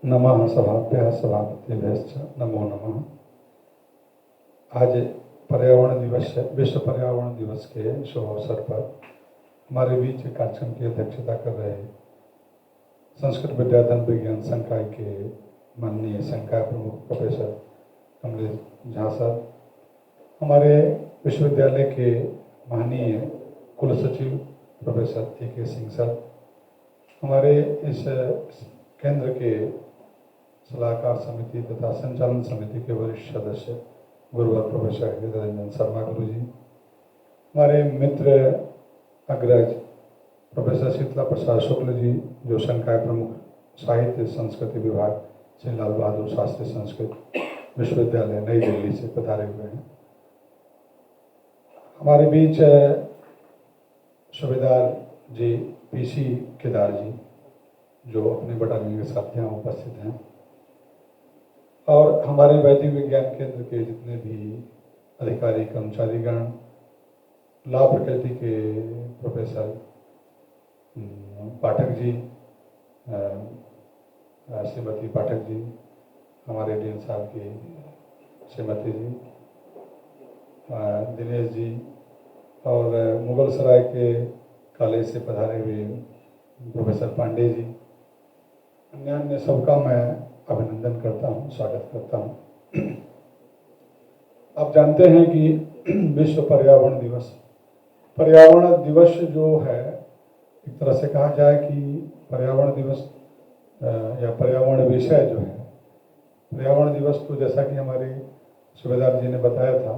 नमः सभाभ्यः सभापतिभ्यश्च नमो नमः। आज पर्यावरण दिवस है। विश्व पर्यावरण दिवस के शुभ अवसर पर हमारे बीच कार्यक्रम की अध्यक्षता कर रहे संस्कृत विद्याधन विज्ञान संकाय के माननीय संकाय प्रमुख प्रोफेसर कमलेश झा सर, हमारे विश्वविद्यालय के माननीय कुल सचिव प्रोफेसर ए.के. सिंह सर, हमारे इस केंद्र के सलाहकार समिति तथा संचालन समिति के वरिष्ठ सदस्य गुरुवर प्रोफेसर हृदय रंजन शर्मा गुरु जी, हमारे मित्र अग्रज प्रोफेसर शीतला प्रसाद शुक्ल जी जो संकाय प्रमुख साहित्य संस्कृति विभाग श्री लाल बहादुर शास्त्री संस्कृत विश्वविद्यालय नई दिल्ली से पधारे हुए हैं। हमारे बीच सूबेदार जी पीसी केदार जी जो अपने बटालियन के साथ यहाँ उपस्थित हैं, और हमारे वैदिक विज्ञान केंद्र के जितने भी अधिकारी कर्मचारीगण, लॉ फैकल्टी के प्रोफेसर पाठक जी, श्रीमती पाठक जी, हमारे डीन साहब की श्रीमती जी, दिनेश जी, और मुगल सराय के कॉलेज से पधारे हुए प्रोफेसर पांडे जी, अन्य सबका मैं अभिनंदन करता हूँ, स्वागत करता हूँ। आप जानते हैं कि विश्व पर्यावरण दिवस जो है, एक तरह से कहा जाए कि पर्यावरण दिवस या पर्यावरण विषय जो है, पर्यावरण दिवस तो जैसा कि हमारे सूबेदार जी ने बताया था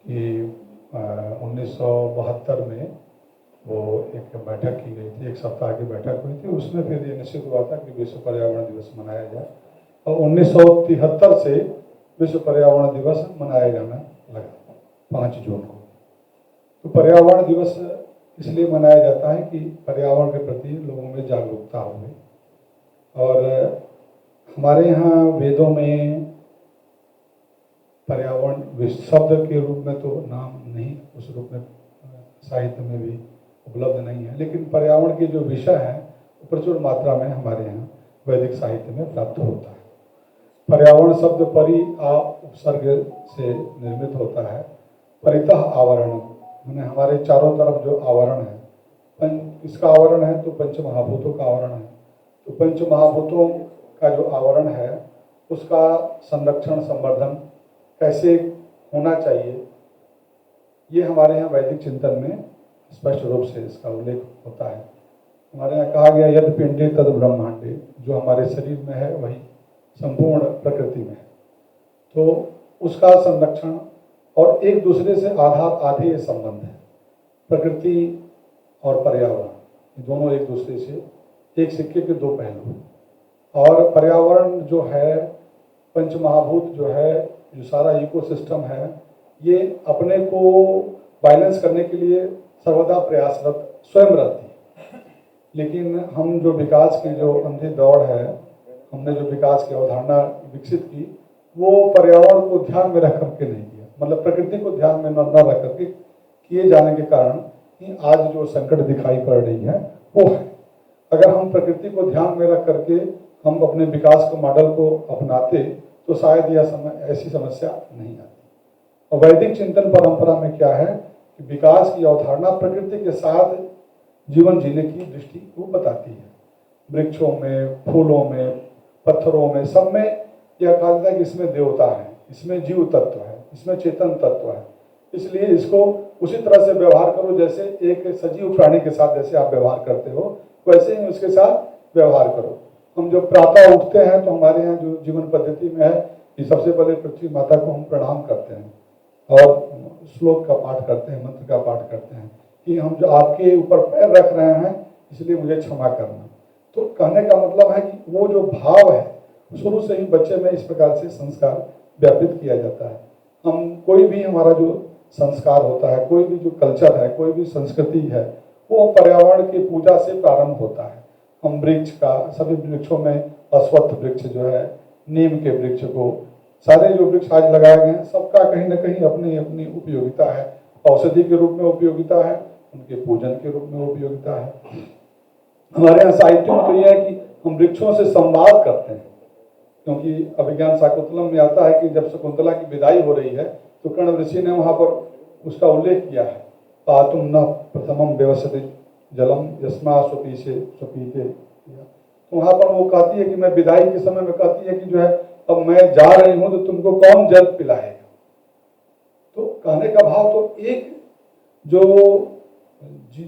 कि 1972 में वो एक बैठक की गई थी, एक सप्ताह की बैठक हुई थी। उसमें फिर ये निश्चित हुआ था कि विश्व पर्यावरण दिवस मनाया जाए, और 1973 से विश्व पर्यावरण दिवस मनाया जाना लगा 5 जून को। तो पर्यावरण दिवस इसलिए मनाया जाता है कि पर्यावरण के प्रति लोगों में जागरूकता हो। और हमारे यहाँ वेदों में पर्यावरण शब्द के रूप में तो नाम नहीं, उस रूप में साहित्य में भी उपलब्ध नहीं है, लेकिन पर्यावरण के जो विषय है वो प्रचुर मात्रा में हमारे यहाँ वैदिक साहित्य में प्राप्त होता है। पर्यावरण शब्द परि आ उपसर्ग से निर्मित होता है। परितः आवरण माने हमारे चारों तरफ जो आवरण है, इसका आवरण है तो पंच महाभूतों का आवरण है। तो पंच महाभूतों का जो आवरण है उसका संरक्षण संवर्धन कैसे होना चाहिए, ये हमारे यहाँ वैदिक चिंतन में स्पष्ट रूप से इसका उल्लेख होता है। हमारे यहाँ कहा गया यद पिंडे तद ब्रह्मांडे, जो हमारे शरीर में है वही संपूर्ण प्रकृति में है। तो उसका संरक्षण और एक दूसरे से आधे संबंध है। प्रकृति और पर्यावरण दोनों एक दूसरे से एक सिक्के के दो पहलू हैं। और पर्यावरण जो है, पंच महाभूत जो है, जो सारा इकोसिस्टम है, ये अपने को बैलेंस करने के लिए सर्वदा प्रयासरत स्वयं रहती है। लेकिन हम जो विकास की जो अंधी दौड़ है, हमने जो विकास की अवधारणा विकसित की, वो पर्यावरण को ध्यान में रख करके नहीं किया, मतलब प्रकृति को ध्यान में न रख करके किए जाने के कारण ही आज जो संकट दिखाई पड़ रही है वो है। अगर हम प्रकृति को ध्यान में रख करके हम अपने विकास के मॉडल को अपनाते तो शायद यह ऐसी समस्या नहीं आती। और वैदिक चिंतन परंपरा में क्या है कि विकास की अवधारणा प्रकृति के साथ जीवन जीने की दृष्टि को बताती है। वृक्षों में, फूलों में, पत्थरों में, सब में यह कहा जाता है कि इसमें देवता है, इसमें जीव तत्व है, इसमें चेतन तत्व है। इसलिए इसको उसी तरह से व्यवहार करो जैसे एक सजीव प्राणी के साथ जैसे आप व्यवहार करते हो, वैसे ही उसके साथ व्यवहार करो। हम जब प्रातः उठते हैं तो हमारे यहाँ जो जीवन पद्धति में है कि सबसे पहले पृथ्वी माता को हम प्रणाम करते हैं और श्लोक का पाठ करते हैं, मंत्र का पाठ करते हैं कि हम जो आपके ऊपर पैर रख रहे हैं इसलिए मुझे क्षमा करना। तो कहने का मतलब है कि वो जो भाव है शुरू से ही बच्चे में इस प्रकार से संस्कार व्यापित किया जाता है। हम कोई भी हमारा जो संस्कार होता है, कोई भी जो कल्चर है, कोई भी संस्कृति है, वो पर्यावरण की पूजा से प्रारंभ होता है। हम वृक्ष का, सभी वृक्षों में अश्वत्थ वृक्ष जो है, नीम के वृक्ष को, सारे जो वृक्ष आज लगाए गए हैं सबका कहीं ना कहीं अपनी अपनी उपयोगिता है। औषधि के रूप में उपयोगिता है, उनके पूजन के रूप में उपयोगिता है। हमारे यहाँ साहित्य में तो यह है कि हम वृक्षों से संवाद करते हैं, क्योंकि अभिज्ञान शाकुंतलम में आता है कि जब शकुंतला की विदाई हो रही है तो कर्ण ऋषि ने वहां पर उसका उल्लेख किया है, पातुम न प्रथमम व्यवसति जलम यस्मा स्वपीछे स्वपीते। तो वहां पर वो कहती है कि मैं विदाई के समय में कहती है कि जो है अब मैं जा रही हूं तो तुमको कौन जल पिलाएगा। तो कहने का भाव तो एक जो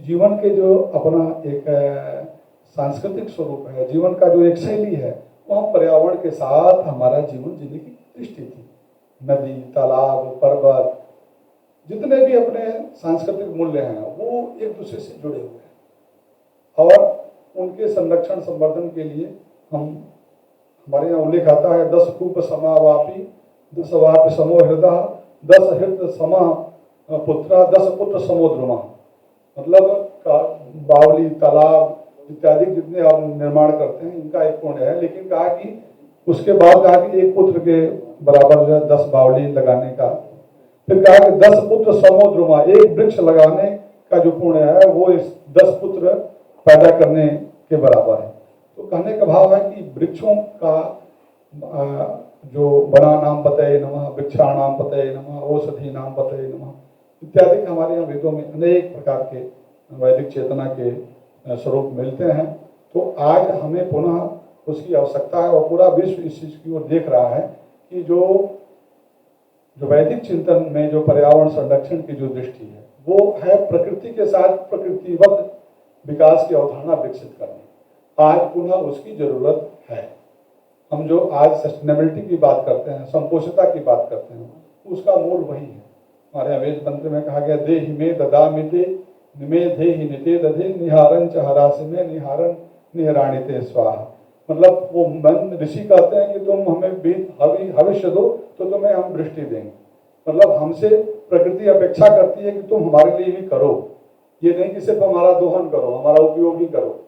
जीवन के जो अपना एक सांस्कृतिक स्वरूप है, जीवन का जो एक शैली है, वह पर्यावरण के साथ हमारा जीवन जीने की दृष्टि थी। नदी, तालाब, पर्वत, जितने भी अपने सांस्कृतिक मूल्य हैं वो एक दूसरे से जुड़े हुए हैं और उनके संरक्षण संवर्धन के लिए हम हमारे यहाँ उल्लेख आता है 10 कूप समावापी 10 वापि समो हृदय 10 हृदय समा पुत्रा 10 पुत्र समुद्रमा। मतलब बावली, तालाब इत्यादि जितने आप निर्माण करते हैं इनका एक पुण्य है, लेकिन कहा कि उसके बाद कहा कि एक पुत्र के बराबर जो है 10 बावली लगाने का, फिर कहा कि 10 पुत्र समुद्रमा, एक वृक्ष लगाने का जो पुण्य है वो इस 10 पुत्र पैदा करने के बराबर है। तो कहने का भाव है कि वृक्षों का जो वना नाम पतये नमः, वृक्षाणाम पतये नमः, औषधि नाम पतये नमः इत्यादि हमारे यहाँ वेदों में अनेक प्रकार के वैदिक चेतना के स्वरूप मिलते हैं। तो आज हमें पुनः उसकी आवश्यकता है और पूरा विश्व इस चीज की ओर देख रहा है कि जो वैदिक चिंतन में जो पर्यावरण संरक्षण की जो दृष्टि है वो है प्रकृति के साथ प्रकृतिवत विकास की अवधारणा विकसित करनी। आज पुनः उसकी जरूरत है। हम जो आज सस्टेनेबिलिटी की बात करते हैं, संपोषिता की बात करते हैं, उसका मूल वही है। हमारे वेद मंत्र में कहा गया देहि में ददामिते निमे देहि निते दधे निहारं च हरासि में निहारं निहराणिते स्वाहा। मतलब वो मन ऋषि कहते हैं कि तुम हमें हविष्य दो तो तुम्हें हम वृष्टि देंगे। मतलब हमसे प्रकृति अपेक्षा करती है कि तुम हमारे लिए भी करो, ये नहीं कि सिर्फ हमारा दोहन करो, हमारा उपयोग ही करो।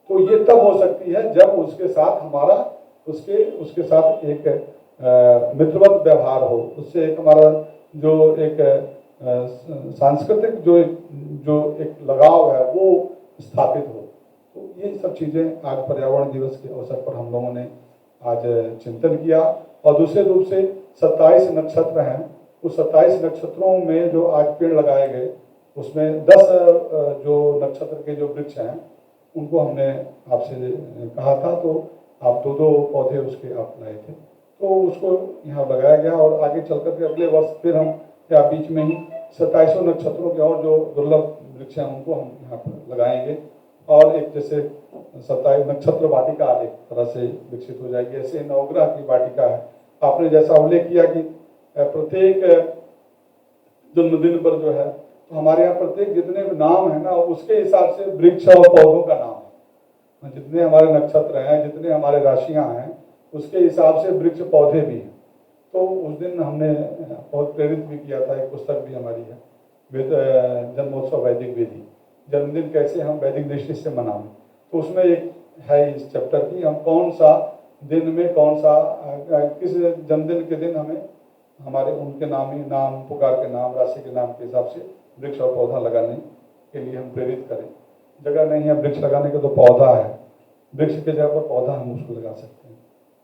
तो ये तब हो सकती है जब उसके साथ हमारा उसके साथ एक मित्रवत व्यवहार हो, उससे एक हमारा जो एक सांस्कृतिक जो एक लगाव है वो स्थापित हो। तो ये सब चीजें आज पर्यावरण दिवस के अवसर पर हम लोगों ने आज चिंतन किया। और दूसरे रूप से 27 नक्षत्र हैं, उस 27 नक्षत्रों में जो आज पेड़ लगाए गए उसमें 10 जो नक्षत्र के जो वृक्ष हैं उनको हमने आपसे कहा था, तो आप 2-2 पौधे उसके आप लाए थे, तो उसको यहाँ लगाया गया। और आगे चल करके अगले वर्ष फिर हम या बीच में ही 27 नक्षत्रों के और जो दुर्लभ वृक्ष हैं उनको हम यहाँ पर लगाएंगे। और एक जैसे 27 नक्षत्र वाटिका एक तरह से विकसित हो जाएगी, ऐसे नवग्रह की वाटिका है। आपने जैसा उल्लेख किया कि प्रत्येक जन्मदिन पर जो है, तो हमारे यहाँ प्रत्येक जितने भी नाम है ना उसके हिसाब से वृक्ष और पौधों का नाम है। जितने हमारे नक्षत्र हैं, जितने हमारे राशियां हैं, उसके हिसाब से वृक्ष पौधे भी हैं। तो उस दिन हमने बहुत प्रेरित भी किया था, एक पुस्तक भी हमारी है जन्मोत्सव वैदिक विधि, जन्मदिन कैसे हम वैदिक दृष्टि से मनाएं। तो उसमें एक है इस चैप्टर की हम कौन सा दिन में कौन सा किस जन्मदिन के दिन हमें हमारे उनके नाम पुकार के नाम राशि के नाम के हिसाब से वृक्ष और पौधा लगाने के लिए हम प्रेरित करें। जगह नहीं है वृक्ष लगाने का तो पौधा है, वृक्ष के जगह पर पौधा हम उसको लगा सकते हैं।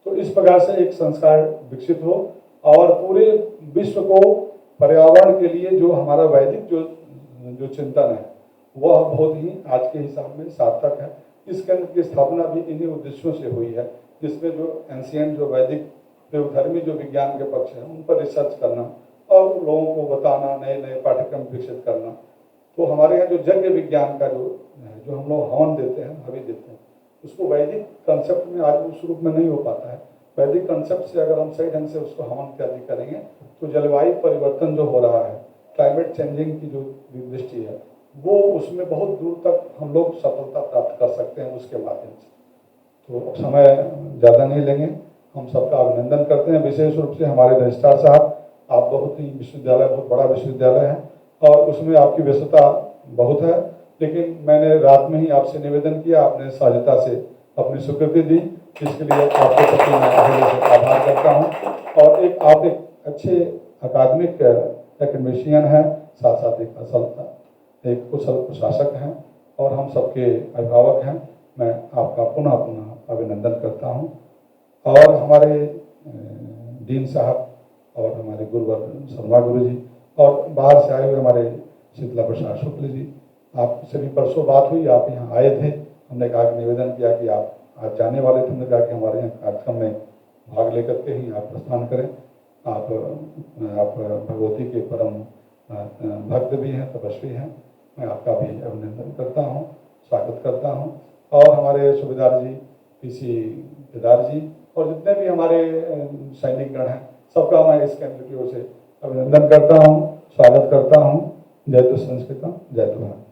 तो इस प्रकार से एक संस्कार विकसित हो और पूरे विश्व को पर्यावरण के लिए जो हमारा वैदिक जो चिंतन है वह बहुत ही आज के हिसाब में सार्थक है। इस केंद्र की स्थापना भी इन्हीं उद्देश्यों से हुई है, जिसमें जो एंशिएंट जो वैदिक देवधर्मी जो विज्ञान के पक्ष है उन पर रिसर्च करना और लोगों को बताना, नए नए पाठ्यक्रम विकसित करना। तो हमारे यहाँ जो यज्ञ विज्ञान का जो हम लोग हवन देते हैं, हवि देते हैं, उसको वैदिक कंसेप्ट में आज उस रूप में नहीं हो पाता है। वैदिक कंसेप्ट से अगर हम सही ढंग से उसको हवन इत्यादि करेंगे तो जलवायु परिवर्तन जो हो रहा है, क्लाइमेट चेंजिंग की जो दृष्टि है, वो उसमें बहुत दूर तक हम लोग सफलता प्राप्त कर सकते हैं उसके माध्यम से। तो समय ज़्यादा नहीं लेंगे, हम सबका अभिनंदन करते हैं। विशेष रूप से हमारे रजिस्ट्रार साहब, आप बहुत ही विश्वविद्यालय बहुत बड़ा विश्वविद्यालय है और उसमें आपकी व्यस्तता बहुत है, लेकिन मैंने रात में ही आपसे निवेदन किया, आपने सहजता से अपनी स्वीकृति दी, इसके लिए आपके प्रति मैं आभार करता हूँ। और आप एक अच्छे अकादमिक एकेडमिशियन हैं, साथ साथ एक कुशल प्रशासक हैं और हम सबके अभिभावक हैं। मैं आपका पुनः पुनः अभिनंदन करता हूँ। और हमारे डीन साहब और हमारे गुरुवर शर्मा गुरु जी और बाहर से आए हुए हमारे शीतला प्रसाद शुक्ल जी, आपसे भी परसों बात हुई, आप यहाँ आए थे। हमने कहा कि निवेदन किया कि आप आज जाने वाले थे, हमने कहा कि हमारे यहाँ कार्यक्रम में भाग लेकर के ही आप प्रस्थान करें। आप भगवती के परम भक्त भी हैं, तपस्वी हैं। मैं आपका भी अभिनंदन करता हूँ, स्वागत करता हूँ। और हमारे सूबेदार जी, पीसी केदार जी और जितने भी हमारे सैनिक गण हैं, सबका मैं इस केंद्र की ओर से अभिनंदन करता हूँ, स्वागत करता हूँ। जय तो संस्कृतम, जय तो भारत।